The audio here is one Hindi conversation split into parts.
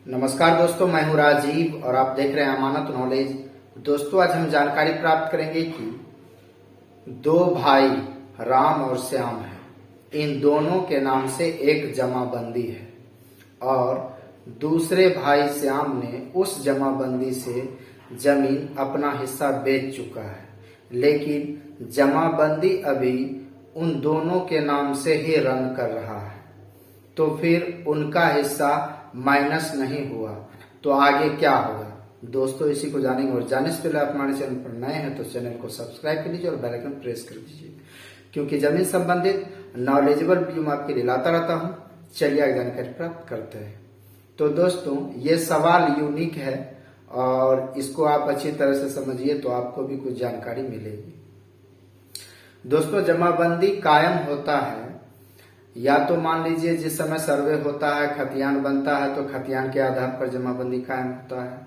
नमस्कार दोस्तों, मैं हूं राजीव और आप देख रहे हैं अमानत नॉलेज। दोस्तों, आज हम जानकारी प्राप्त करेंगे कि दो भाई राम और श्याम हैं। इन दोनों के नाम से एक जमाबंदी है और दूसरे भाई श्याम ने उस जमाबंदी से जमीन अपना हिस्सा बेच चुका है, लेकिन जमाबंदी अभी उन दोनों के नाम से ही रन कर रहा है। तो फिर उनका हिस्सा माइनस नहीं हुआ तो आगे क्या होगा दोस्तों, इसी को जानेंगे। और जानने से पहले आप हमारे चैनल पर नए हैं तो चैनल को सब्सक्राइब कर लीजिए और बेल आइकन प्रेस कर दीजिए, क्योंकि जमीन संबंधित नॉलेजेबल वीडियो मैं आपके लिए लाता रहता हूं। चलिए आगे जानकारी प्राप्त करते हैं। तो दोस्तों, ये सवाल यूनिक है और इसको आप अच्छी तरह से समझिए तो आपको भी कुछ जानकारी मिलेगी। दोस्तों, जमाबंदी कायम होता है या तो मान लीजिए जिस समय सर्वे होता है, खतियान बनता है तो खतियान के आधार पर जमाबंदी कायम होता है,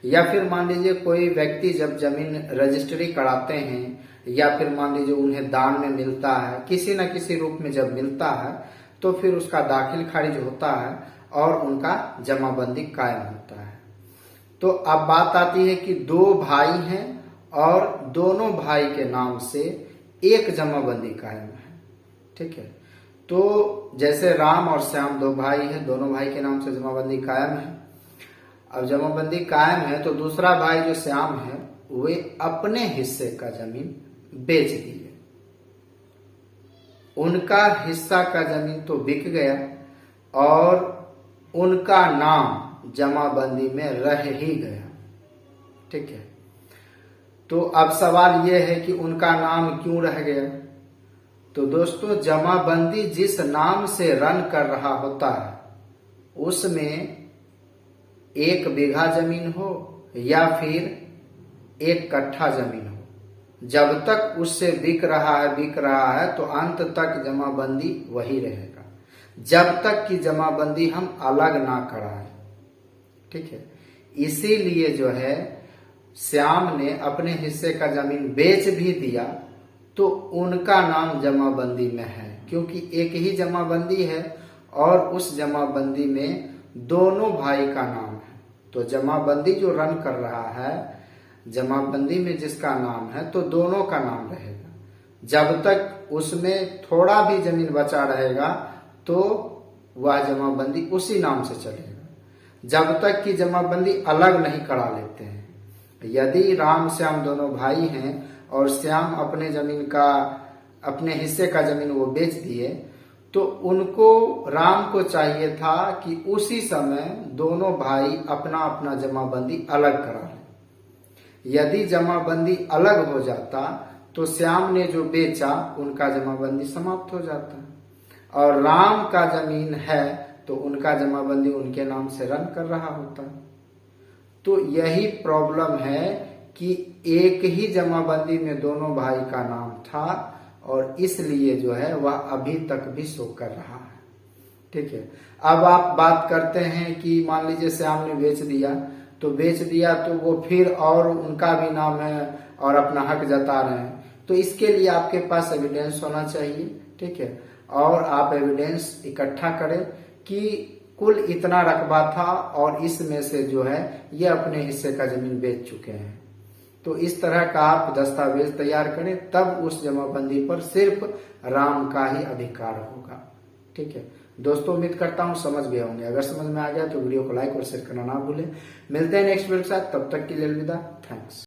या फिर मान लीजिए कोई व्यक्ति जब जमीन रजिस्ट्री कराते हैं या फिर मान लीजिए उन्हें दान में मिलता है, किसी न किसी रूप में जब मिलता है तो फिर उसका दाखिल खारिज होता है और उनका जमाबंदी कायम होता है। तो अब बात आती है कि दो भाई हैं और दोनों भाई के नाम से एक जमाबंदी कायम है। ठीक है, तो जैसे राम और श्याम दो भाई हैं, दोनों भाई के नाम से जमाबंदी कायम है। अब जमाबंदी कायम है तो दूसरा भाई जो श्याम है वे अपने हिस्से का जमीन बेच दिए। उनका हिस्सा का जमीन तो बिक गया और उनका नाम जमाबंदी में रह ही गया। ठीक है, तो अब सवाल यह है कि उनका नाम क्यों रह गया। तो दोस्तों, जमाबंदी जिस नाम से रन कर रहा होता है उसमें 1 बीघा जमीन हो या फिर 1 कट्ठा जमीन हो, जब तक उससे बिक रहा है तो अंत तक जमाबंदी वही रहेगा, जब तक कि जमाबंदी हम अलग ना कराएं। ठीक है, इसीलिए जो है श्याम ने अपने हिस्से का जमीन बेच भी दिया तो उनका नाम जमाबंदी में है, क्योंकि एक ही जमाबंदी है और उस जमाबंदी में दोनों भाई का नाम है। तो जमाबंदी जो रन कर रहा है, जमाबंदी में जिसका नाम है तो दोनों का नाम रहेगा। जब तक उसमें थोड़ा भी जमीन बचा रहेगा तो वह जमाबंदी उसी नाम से चलेगा, जब तक कि जमाबंदी अलग नहीं करा लेते हैं। यदि राम श्याम दोनों भाई हैं और श्याम अपने जमीन का, अपने हिस्से का जमीन वो बेच दिए, तो उनको, राम को चाहिए था कि उसी समय दोनों भाई अपना अपना जमाबंदी अलग करा लें। यदि जमाबंदी अलग हो जाता तो श्याम ने जो बेचा उनका जमाबंदी समाप्त हो जाता और राम का जमीन है तो उनका जमाबंदी उनके नाम से रन कर रहा होता। तो यही प्रॉब्लम है कि एक ही जमाबंदी में दोनों भाई का नाम था और इसलिए जो है वह अभी तक भी शो कर रहा है। ठीक है, अब आप बात करते हैं कि मान लीजिए श्याम ने बेच दिया तो वो फिर और उनका भी नाम है और अपना हक जता रहे हैं, तो इसके लिए आपके पास एविडेंस होना चाहिए। ठीक है, और आप एविडेंस इकट्ठा करें कि कुल इतना रकबा था और इसमें से जो है ये अपने हिस्से का जमीन बेच चुके हैं। तो इस तरह का आप दस्तावेज तैयार करें, तब उस जमाबंदी पर सिर्फ राम का ही अधिकार होगा। ठीक है दोस्तों, उम्मीद करता हूं समझ गए होंगे। अगर समझ में आ गया तो वीडियो को लाइक और शेयर करना ना भूलें। मिलते हैं नेक्स्ट वीडियो के साथ, तब तक के लिए अलविदा। थैंक्स।